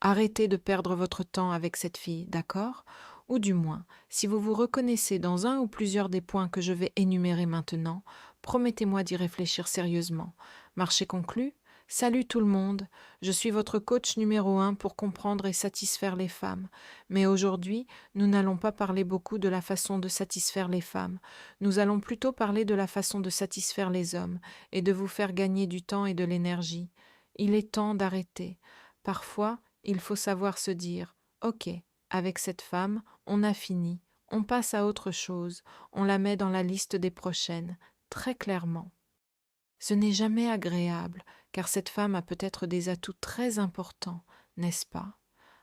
Arrêtez de perdre votre temps avec cette fille, d'accord? Ou du moins, si vous vous reconnaissez dans un ou plusieurs des points que je vais énumérer maintenant, promettez-moi d'y réfléchir sérieusement. Marché conclu? Salut tout le monde, je suis votre coach numéro 1 pour comprendre et satisfaire les femmes. Mais aujourd'hui, nous n'allons pas parler beaucoup de la façon de satisfaire les femmes. Nous allons plutôt parler de la façon de satisfaire les hommes et de vous faire gagner du temps et de l'énergie. Il est temps d'arrêter. Parfois, il faut savoir se dire, OK, avec cette femme, on a fini, on passe à autre chose, on la met dans la liste des prochaines, très clairement. Ce n'est jamais agréable, car cette femme a peut-être des atouts très importants, n'est-ce pas?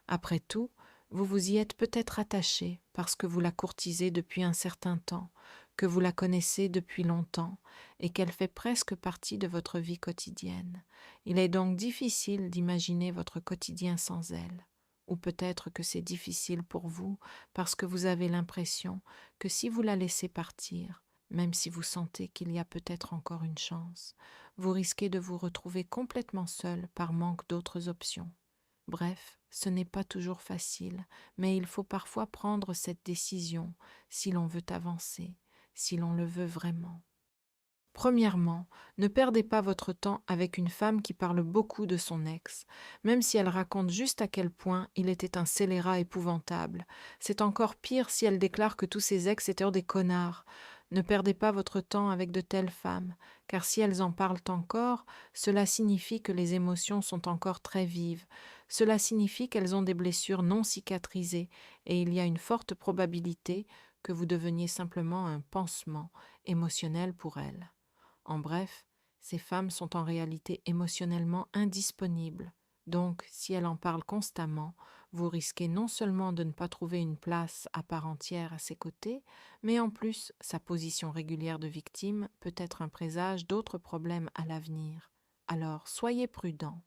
Après tout, vous vous y êtes peut-être attaché parce que vous la courtisez depuis un certain temps, que vous la connaissez depuis longtemps et qu'elle fait presque partie de votre vie quotidienne. Il est donc difficile d'imaginer votre quotidien sans elle. Ou peut-être que c'est difficile pour vous parce que vous avez l'impression que si vous la laissez partir, même si vous sentez qu'il y a peut-être encore une chance, vous risquez de vous retrouver complètement seul par manque d'autres options. Bref, ce n'est pas toujours facile, mais il faut parfois prendre cette décision si l'on veut avancer, si l'on le veut vraiment. Premièrement, ne perdez pas votre temps avec une femme qui parle beaucoup de son ex, même si elle raconte juste à quel point il était un scélérat épouvantable. C'est encore pire si elle déclare que tous ses ex étaient des connards. Ne perdez pas votre temps avec de telles femmes, car si elles en parlent encore, cela signifie que les émotions sont encore très vives. Cela signifie qu'elles ont des blessures non cicatrisées, et il y a une forte probabilité que vous deveniez simplement un pansement émotionnel pour elles. En bref, ces femmes sont en réalité émotionnellement indisponibles. Donc, si elles en parlent constamment, vous risquez non seulement de ne pas trouver une place à part entière à ses côtés, mais en plus, sa position régulière de victime peut être un présage d'autres problèmes à l'avenir. Alors, soyez prudents.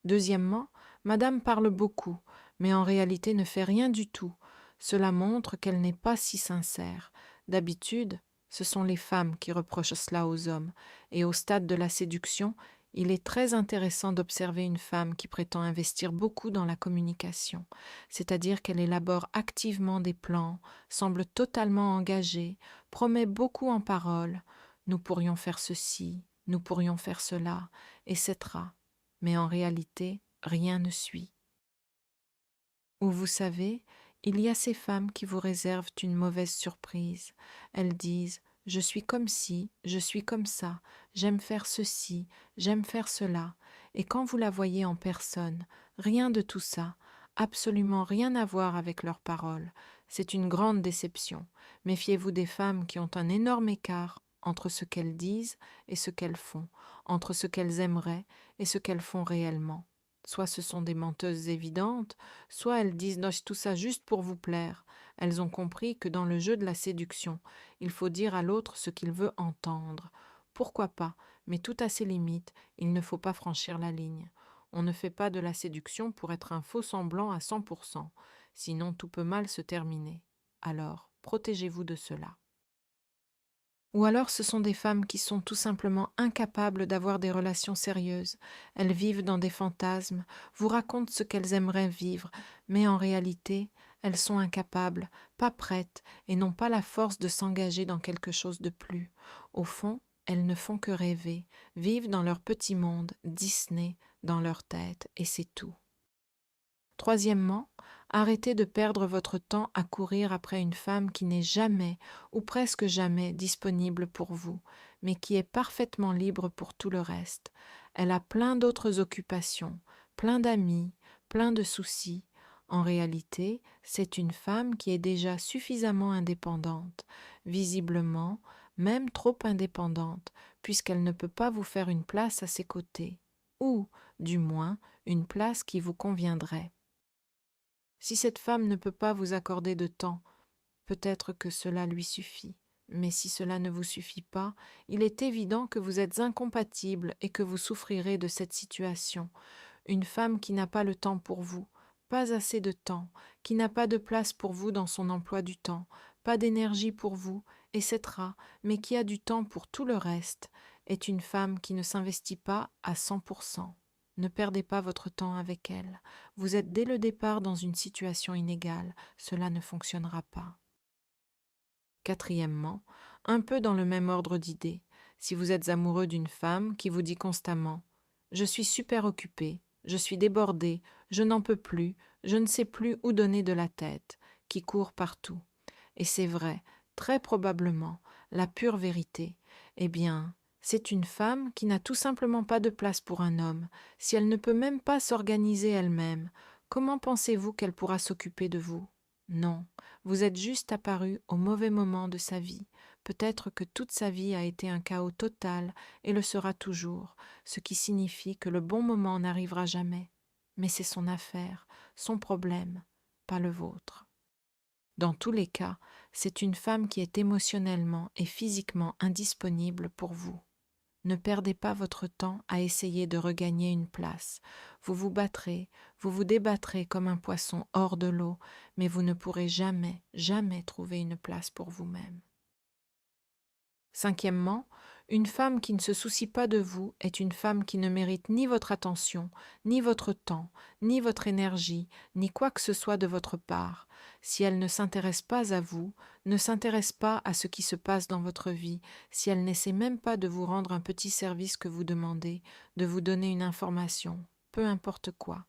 Deuxièmement, Madame parle beaucoup, mais en réalité ne fait rien du tout. Cela montre qu'elle n'est pas si sincère. D'habitude, ce sont les femmes qui reprochent cela aux hommes, et au stade de la séduction, il est très intéressant d'observer une femme qui prétend investir beaucoup dans la communication, c'est-à-dire qu'elle élabore activement des plans, semble totalement engagée, promet beaucoup en paroles. Nous pourrions faire ceci, nous pourrions faire cela, etc. Mais en réalité, rien ne suit. Ou vous savez, il y a ces femmes qui vous réservent une mauvaise surprise. Elles disent « je suis comme ci, je suis comme ça, j'aime faire ceci, j'aime faire cela ». Et quand vous la voyez en personne, rien de tout ça, absolument rien à voir avec leurs paroles. C'est une grande déception. Méfiez-vous des femmes qui ont un énorme écart entre ce qu'elles disent et ce qu'elles font, entre ce qu'elles aimeraient et ce qu'elles font réellement. Soit ce sont des menteuses évidentes, soit elles disent tout ça juste pour vous plaire. Elles ont compris que dans le jeu de la séduction, il faut dire à l'autre ce qu'il veut entendre. Pourquoi pas, mais tout à ses limites, il ne faut pas franchir la ligne. On ne fait pas de la séduction pour être un faux semblant à 100%, sinon tout peut mal se terminer. Alors, protégez-vous de cela. Ou alors ce sont des femmes qui sont tout simplement incapables d'avoir des relations sérieuses. Elles vivent dans des fantasmes, vous racontent ce qu'elles aimeraient vivre, mais en réalité, elles sont incapables, pas prêtes, et n'ont pas la force de s'engager dans quelque chose de plus. Au fond, elles ne font que rêver, vivent dans leur petit monde, Disney, dans leur tête, et c'est tout. Troisièmement, arrêtez de perdre votre temps à courir après une femme qui n'est jamais ou presque jamais disponible pour vous, mais qui est parfaitement libre pour tout le reste. Elle a plein d'autres occupations, plein d'amis, plein de soucis. En réalité, c'est une femme qui est déjà suffisamment indépendante, visiblement même trop indépendante, puisqu'elle ne peut pas vous faire une place à ses côtés, ou, du moins, une place qui vous conviendrait. Si cette femme ne peut pas vous accorder de temps, peut-être que cela lui suffit. Mais si cela ne vous suffit pas, il est évident que vous êtes incompatibles et que vous souffrirez de cette situation. Une femme qui n'a pas le temps pour vous, pas assez de temps, qui n'a pas de place pour vous dans son emploi du temps, pas d'énergie pour vous, etc., mais qui a du temps pour tout le reste, est une femme qui ne s'investit pas à 100%. Ne perdez pas votre temps avec elle. Vous êtes dès le départ dans une situation inégale. Cela ne fonctionnera pas. Quatrièmement, un peu dans le même ordre d'idées, si vous êtes amoureux d'une femme qui vous dit constamment « Je suis super occupé, je suis débordé, je n'en peux plus, je ne sais plus où donner de la tête », qui court partout. Et c'est vrai, très probablement, la pure vérité. Eh bien, c'est une femme qui n'a tout simplement pas de place pour un homme. Si elle ne peut même pas s'organiser elle-même, comment pensez-vous qu'elle pourra s'occuper de vous? Non, vous êtes juste apparu au mauvais moment de sa vie. Peut-être que toute sa vie a été un chaos total et le sera toujours, ce qui signifie que le bon moment n'arrivera jamais. Mais c'est son affaire, son problème, pas le vôtre. Dans tous les cas, c'est une femme qui est émotionnellement et physiquement indisponible pour vous. Ne perdez pas votre temps à essayer de regagner une place. Vous vous battrez, vous vous débattrez comme un poisson hors de l'eau, mais vous ne pourrez jamais, jamais trouver une place pour vous-même. Cinquièmement, une femme qui ne se soucie pas de vous est une femme qui ne mérite ni votre attention, ni votre temps, ni votre énergie, ni quoi que ce soit de votre part. Si elle ne s'intéresse pas à vous, ne s'intéresse pas à ce qui se passe dans votre vie, si elle n'essaie même pas de vous rendre un petit service que vous demandez, de vous donner une information, peu importe quoi.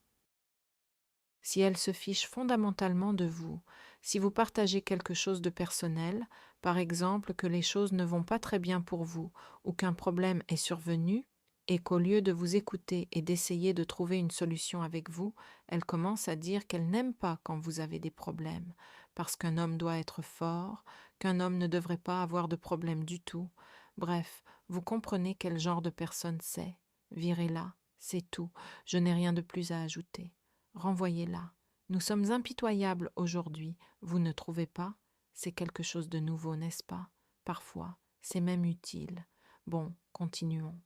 Si elle se fiche fondamentalement de vous, si vous partagez quelque chose de personnel, par exemple que les choses ne vont pas très bien pour vous ou qu'un problème est survenu, et qu'au lieu de vous écouter et d'essayer de trouver une solution avec vous, elle commence à dire qu'elle n'aime pas quand vous avez des problèmes, parce qu'un homme doit être fort, qu'un homme ne devrait pas avoir de problème du tout. Bref, vous comprenez quel genre de personne c'est. Virez-la, c'est tout, je n'ai rien de plus à ajouter. Renvoyez-la. Nous sommes impitoyables aujourd'hui, vous ne trouvez pas? C'est quelque chose de nouveau, n'est-ce pas? Parfois, c'est même utile. Bon, continuons.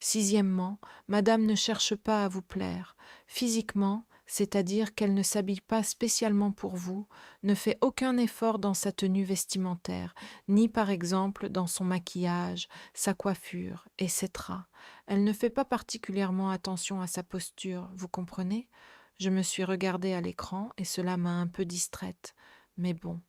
Sixièmement, madame ne cherche pas à vous plaire. Physiquement, c'est-à-dire qu'elle ne s'habille pas spécialement pour vous, ne fait aucun effort dans sa tenue vestimentaire, ni par exemple dans son maquillage, sa coiffure, etc. Elle ne fait pas particulièrement attention à sa posture, vous comprenez? Je me suis regardée à l'écran et cela m'a un peu distraite. Mais bon.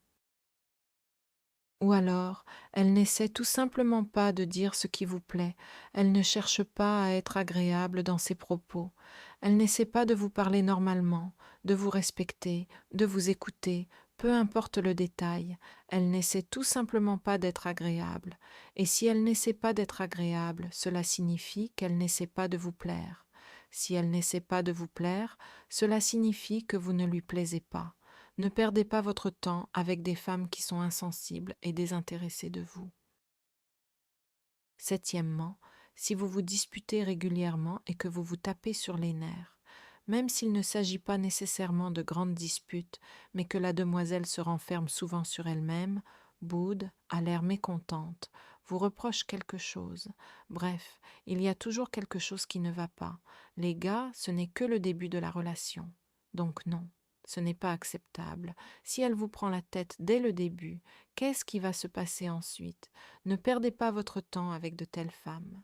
Ou alors, elle n'essaie tout simplement pas de dire ce qui vous plaît, elle ne cherche pas à être agréable dans ses propos, elle n'essaie pas de vous parler normalement, de vous respecter, de vous écouter, peu importe le détail, elle n'essaie tout simplement pas d'être agréable, et si elle n'essaie pas d'être agréable, cela signifie qu'elle n'essaie pas de vous plaire. Si elle n'essaie pas de vous plaire, cela signifie que vous ne lui plaisez pas. Ne perdez pas votre temps avec des femmes qui sont insensibles et désintéressées de vous. Septièmement, si vous vous disputez régulièrement et que vous vous tapez sur les nerfs, même s'il ne s'agit pas nécessairement de grandes disputes, mais que la demoiselle se renferme souvent sur elle-même, boude, a l'air mécontente, vous reproche quelque chose. Bref, il y a toujours quelque chose qui ne va pas. Les gars, ce n'est que le début de la relation. Donc non. Ce n'est pas acceptable. Si elle vous prend la tête dès le début, qu'est-ce qui va se passer ensuite? Ne perdez pas votre temps avec de telles femmes.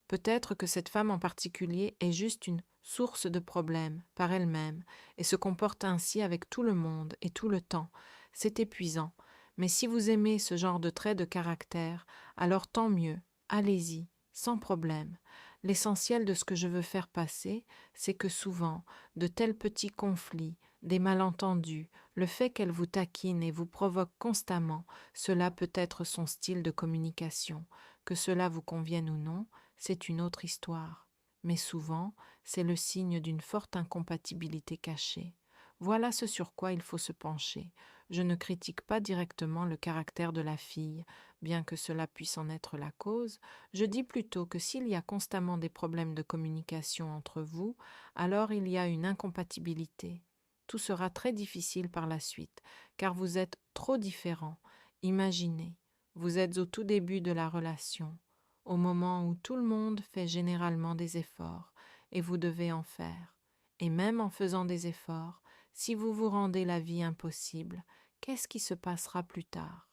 Peut-être que cette femme en particulier est juste une source de problèmes par elle-même et se comporte ainsi avec tout le monde et tout le temps. C'est épuisant. Mais si vous aimez ce genre de trait de caractère, alors tant mieux, allez-y, sans problème. L'essentiel de ce que je veux faire passer, c'est que souvent, de tels petits conflits, des malentendus, le fait qu'elle vous taquine et vous provoque constamment, cela peut être son style de communication. Que cela vous convienne ou non, c'est une autre histoire. Mais souvent, c'est le signe d'une forte incompatibilité cachée. Voilà ce sur quoi il faut se pencher. Je ne critique pas directement le caractère de la fille, bien que cela puisse en être la cause. Je dis plutôt que s'il y a constamment des problèmes de communication entre vous, alors il y a une incompatibilité. Tout sera très difficile par la suite, car vous êtes trop différents. Imaginez, vous êtes au tout début de la relation, au moment où tout le monde fait généralement des efforts, et vous devez en faire. Et même en faisant des efforts, si vous vous rendez la vie impossible, qu'est-ce qui se passera plus tard?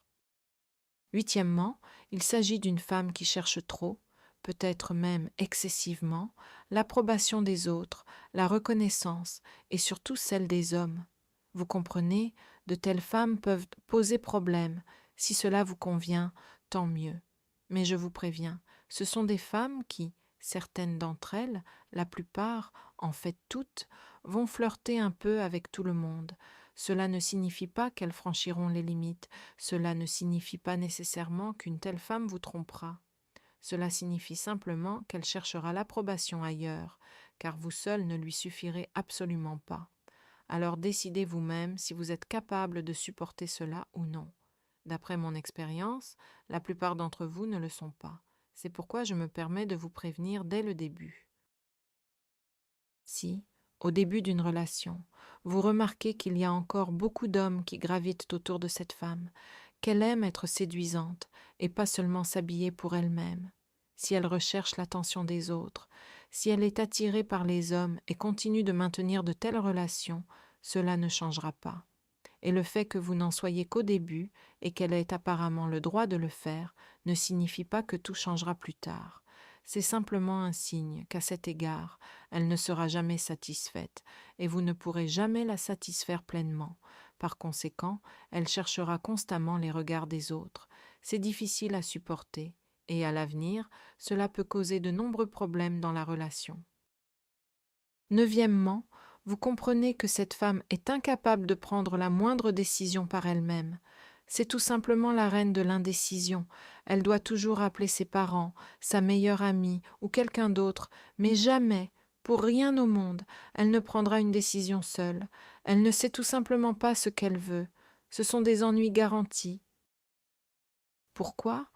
Huitièmement, il s'agit d'une femme qui cherche trop, peut-être même excessivement, l'approbation des autres, la reconnaissance et surtout celle des hommes. Vous comprenez, de telles femmes peuvent poser problème. Si cela vous convient, tant mieux. Mais je vous préviens, ce sont des femmes qui, certaines d'entre elles, la plupart, en fait toutes, vont flirter un peu avec tout le monde. Cela ne signifie pas qu'elles franchiront les limites, cela ne signifie pas nécessairement qu'une telle femme vous trompera. Cela signifie simplement qu'elle cherchera l'approbation ailleurs, car vous seul ne lui suffirez absolument pas. Alors décidez vous-même si vous êtes capable de supporter cela ou non. D'après mon expérience, la plupart d'entre vous ne le sont pas. C'est pourquoi je me permets de vous prévenir dès le début. Si, au début d'une relation, vous remarquez qu'il y a encore beaucoup d'hommes qui gravitent autour de cette femme, qu'elle aime être séduisante et pas seulement s'habiller pour elle-même, si elle recherche l'attention des autres, si elle est attirée par les hommes et continue de maintenir de telles relations, cela ne changera pas. Et le fait que vous n'en soyez qu'au début et qu'elle ait apparemment le droit de le faire ne signifie pas que tout changera plus tard. C'est simplement un signe qu'à cet égard, elle ne sera jamais satisfaite et vous ne pourrez jamais la satisfaire pleinement. Par conséquent, elle cherchera constamment les regards des autres. C'est difficile à supporter et à l'avenir, cela peut causer de nombreux problèmes dans la relation. Neuvièmement, vous comprenez que cette femme est incapable de prendre la moindre décision par elle-même. C'est tout simplement la reine de l'indécision. Elle doit toujours appeler ses parents, sa meilleure amie ou quelqu'un d'autre, mais jamais, pour rien au monde, elle ne prendra une décision seule. Elle ne sait tout simplement pas ce qu'elle veut. Ce sont des ennuis garantis. Pourquoi ?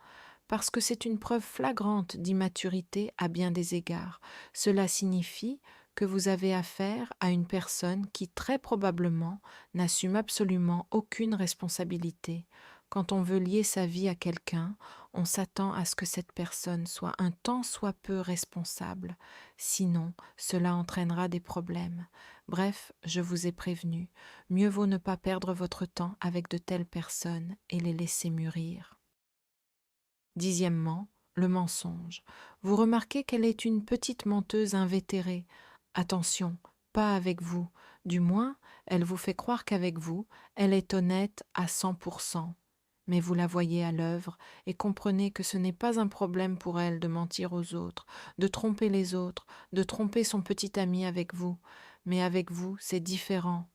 Parce que c'est une preuve flagrante d'immaturité à bien des égards. Cela signifie que vous avez affaire à une personne qui très probablement n'assume absolument aucune responsabilité. Quand on veut lier sa vie à quelqu'un, on s'attend à ce que cette personne soit un tant soit peu responsable. Sinon, cela entraînera des problèmes. Bref, je vous ai prévenu, mieux vaut ne pas perdre votre temps avec de telles personnes et les laisser mûrir. Dixièmement, le mensonge. Vous remarquez qu'elle est une petite menteuse invétérée. Attention, pas avec vous. Du moins, elle vous fait croire qu'avec vous, elle est honnête à 100%. Mais vous la voyez à l'œuvre et comprenez que ce n'est pas un problème pour elle de mentir aux autres, de tromper les autres, de tromper son petit ami avec vous. Mais avec vous, c'est différent.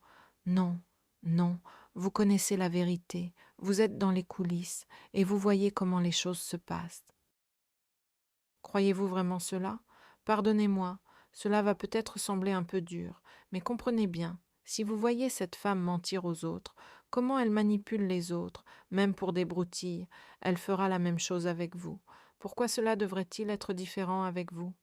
Non, non, vous connaissez la vérité, vous êtes dans les coulisses et vous voyez comment les choses se passent. Croyez-vous vraiment cela? Pardonnez-moi, cela va peut-être sembler un peu dur, mais comprenez bien, si vous voyez cette femme mentir aux autres, comment elle manipule les autres, même pour des broutilles, elle fera la même chose avec vous. Pourquoi cela devrait-il être différent avec vous?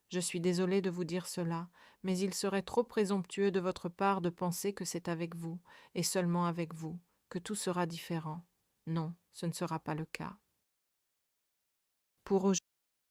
Je suis désolée de vous dire cela, mais il serait trop présomptueux de votre part de penser que c'est avec vous, et seulement avec vous, que tout sera différent. Non, ce ne sera pas le cas. Pour aujourd'hui,